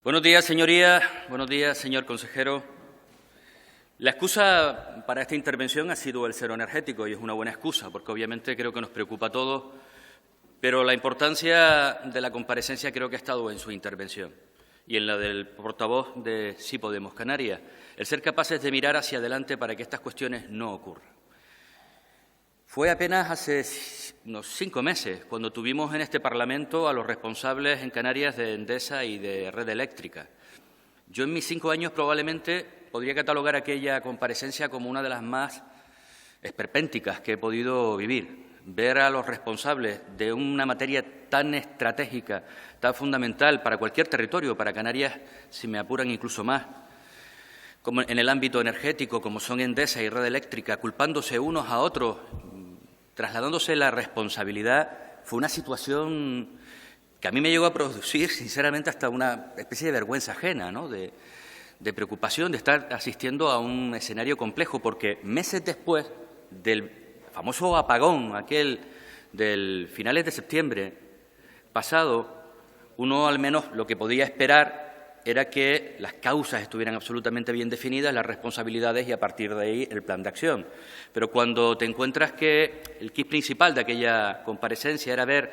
Buenos días, señorías. Buenos días, señor consejero. La excusa para esta intervención ha sido el cero energético y es una buena excusa porque obviamente creo que nos preocupa a todos, pero la importancia de la comparecencia creo que ha estado en su intervención y en la del portavoz de Sí Podemos Canarias, el ser capaces de mirar hacia adelante para que estas cuestiones no ocurran. Fue apenas hace unos 5 meses cuando tuvimos en este Parlamento a los responsables en Canarias de Endesa y de Red Eléctrica. Yo en mis 5 años probablemente podría catalogar aquella comparecencia como una de las más esperpénticas que he podido vivir. Ver a los responsables de una materia tan estratégica, tan fundamental para cualquier territorio, para Canarias, si me apuran incluso más, como en el ámbito energético, como son Endesa y Red Eléctrica, culpándose unos a otros, trasladándose la responsabilidad, fue una situación que a mí me llegó a producir, sinceramente, hasta una especie de vergüenza ajena, ¿no? de preocupación de estar asistiendo a un escenario complejo, porque meses después del famoso apagón, aquel del finales de septiembre pasado, uno al menos lo que podía esperar era que las causas estuvieran absolutamente bien definidas, las responsabilidades y, a partir de ahí, el plan de acción. Pero cuando te encuentras que el quid principal de aquella comparecencia era ver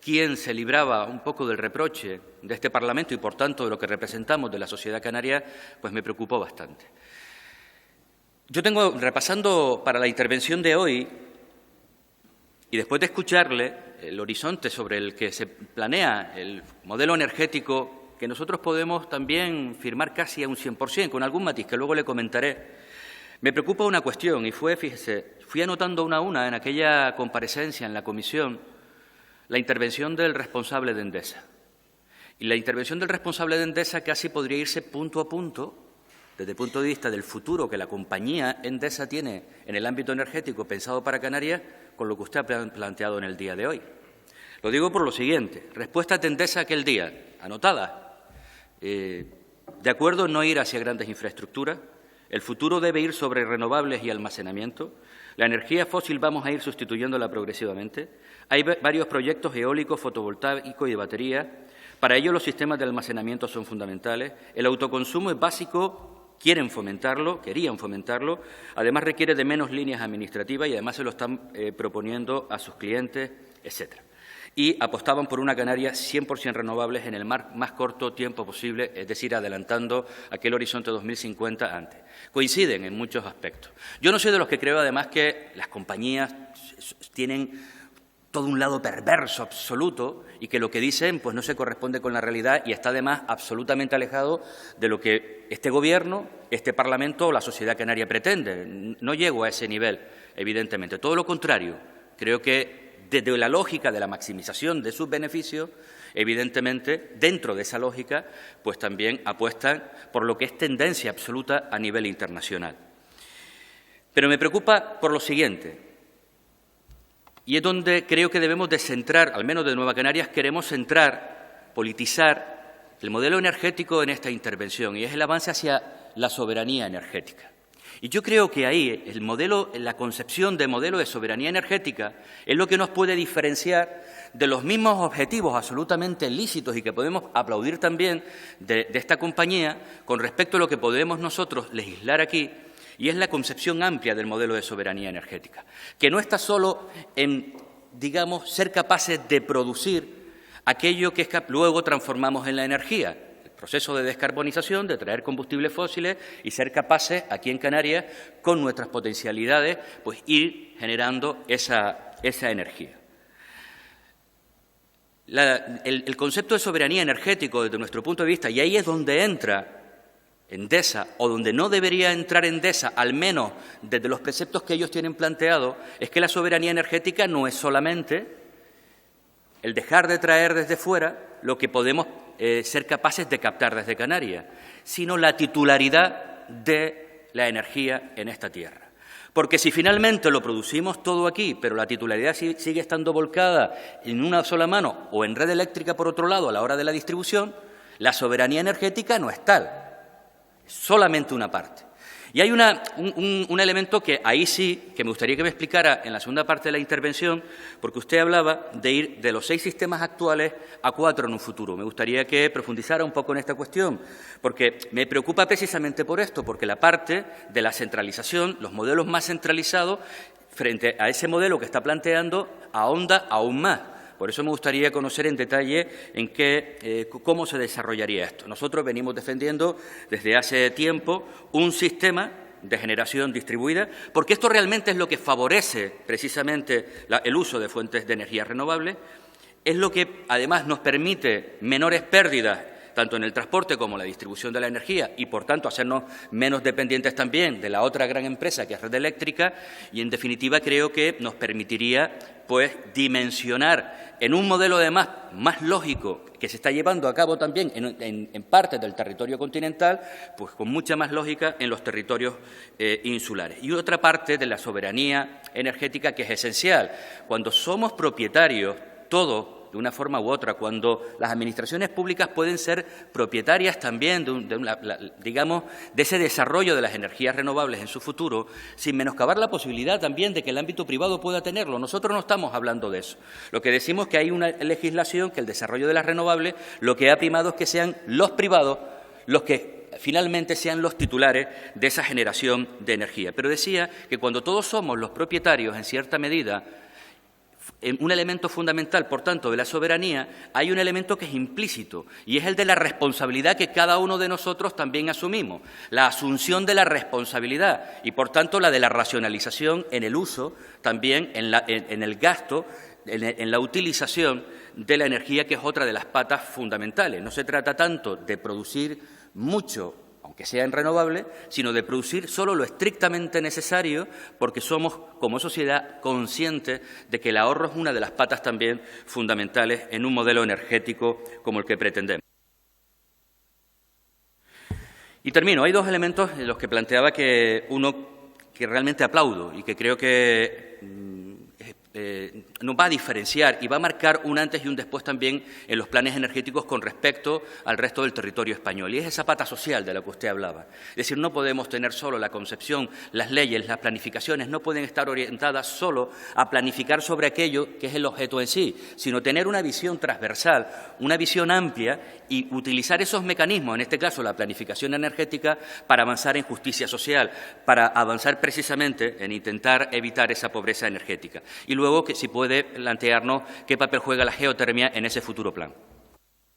quién se libraba un poco del reproche de este Parlamento y, por tanto, de lo que representamos de la sociedad canaria, pues me preocupó bastante. Yo tengo, repasando para la intervención de hoy, y después de escucharle el horizonte sobre el que se planea el modelo energético, que nosotros podemos también firmar casi a un 100%, con algún matiz que luego le comentaré, me preocupa una cuestión y fíjese, fui anotando una a una en aquella comparecencia en la comisión la intervención del responsable de Endesa. Y la intervención del responsable de Endesa casi podría irse punto a punto, desde el punto de vista del futuro que la compañía Endesa tiene en el ámbito energético pensado para Canarias, con lo que usted ha planteado en el día de hoy. Lo digo por lo siguiente, respuesta de Endesa aquel día, anotada. De acuerdo en no ir hacia grandes infraestructuras, el futuro debe ir sobre renovables y almacenamiento, la energía fósil vamos a ir sustituyéndola progresivamente, hay varios proyectos eólicos, fotovoltaicos y de batería, para ello los sistemas de almacenamiento son fundamentales, el autoconsumo es básico, querían fomentarlo, además requiere de menos líneas administrativas y además se lo están proponiendo a sus clientes, etcétera. Y apostaban por una Canarias 100% renovables en el más corto tiempo posible, es decir, adelantando aquel horizonte 2050 antes. Coinciden en muchos aspectos. Yo no soy de los que creo, además, que las compañías tienen todo un lado perverso absoluto y que lo que dicen pues no se corresponde con la realidad y está, además, absolutamente alejado de lo que este Gobierno, este Parlamento o la sociedad canaria pretende. No llego a ese nivel, evidentemente. Todo lo contrario, creo que desde la lógica de la maximización de sus beneficios, evidentemente, dentro de esa lógica, pues también apuestan por lo que es tendencia absoluta a nivel internacional. Pero me preocupa por lo siguiente, y es donde creo que debemos de centrar, al menos de Nueva Canarias, queremos centrar, politizar el modelo energético en esta intervención, y es el avance hacia la soberanía energética. Y yo creo que ahí la concepción de modelo de soberanía energética es lo que nos puede diferenciar de los mismos objetivos absolutamente lícitos y que podemos aplaudir también de esta compañía con respecto a lo que podemos nosotros legislar aquí, y es la concepción amplia del modelo de soberanía energética, que no está solo en, digamos, ser capaces de producir aquello que luego transformamos en la energía, proceso de descarbonización, de traer combustibles fósiles y ser capaces, aquí en Canarias, con nuestras potencialidades, pues ir generando esa energía. El concepto de soberanía energética, desde nuestro punto de vista, y ahí es donde entra Endesa, o donde no debería entrar Endesa, al menos desde los preceptos que ellos tienen planteados, es que la soberanía energética no es solamente el dejar de traer desde fuera lo que podemos ser capaces de captar desde Canarias, sino la titularidad de la energía en esta tierra. Porque si finalmente lo producimos todo aquí, pero la titularidad sigue estando volcada en una sola mano o en red eléctrica, por otro lado, a la hora de la distribución, la soberanía energética no es tal, es solamente una parte. Y hay un elemento que ahí sí, que me gustaría que me explicara en la segunda parte de la intervención, porque usted hablaba de ir de los 6 sistemas actuales a 4 en un futuro. Me gustaría que profundizara un poco en esta cuestión, porque me preocupa precisamente por esto, porque la parte de la centralización, los modelos más centralizados, frente a ese modelo que está planteando, ahonda aún más. Por eso me gustaría conocer en detalle cómo se desarrollaría esto. Nosotros venimos defendiendo desde hace tiempo un sistema de generación distribuida, porque esto realmente es lo que favorece precisamente el uso de fuentes de energía renovables, es lo que además nos permite menores pérdidas tanto en el transporte como en la distribución de la energía y, por tanto, hacernos menos dependientes también de la otra gran empresa que es Red Eléctrica y, en definitiva, creo que nos permitiría dimensionar en un modelo, además, más lógico que se está llevando a cabo también en partes del territorio continental, pues con mucha más lógica en los territorios insulares. Y otra parte de la soberanía energética que es esencial. Cuando somos propietarios, todos, de una forma u otra, cuando las administraciones públicas pueden ser propietarias también de ese desarrollo de las energías renovables en su futuro, sin menoscabar la posibilidad también de que el ámbito privado pueda tenerlo. Nosotros no estamos hablando de eso. Lo que decimos es que hay una legislación que el desarrollo de las renovables lo que ha primado es que sean los privados los que finalmente sean los titulares de esa generación de energía. Pero decía que cuando todos somos los propietarios, en cierta medida, un elemento fundamental, por tanto, de la soberanía, hay un elemento que es implícito y es el de la responsabilidad que cada uno de nosotros también asumimos, la asunción de la responsabilidad y, por tanto, la de la racionalización en el uso, también en el gasto, en la utilización de la energía, que es otra de las patas fundamentales. No se trata tanto de producir mucho, aunque sea en renovable, sino de producir solo lo estrictamente necesario, porque somos, como sociedad, conscientes de que el ahorro es una de las patas también fundamentales en un modelo energético como el que pretendemos. Y termino. Hay 2 elementos en los que planteaba que realmente aplaudo y que creo que nos va a diferenciar y va a marcar un antes y un después también en los planes energéticos con respecto al resto del territorio español. Y es esa pata social de la que usted hablaba. Es decir, no podemos tener solo la concepción, las leyes, las planificaciones, no pueden estar orientadas solo a planificar sobre aquello que es el objeto en sí, sino tener una visión transversal, una visión amplia y utilizar esos mecanismos, en este caso la planificación energética, para avanzar en justicia social, para avanzar precisamente en intentar evitar esa pobreza energética. Y luego, que si puede plantearnos qué papel juega la geotermia en ese futuro plan.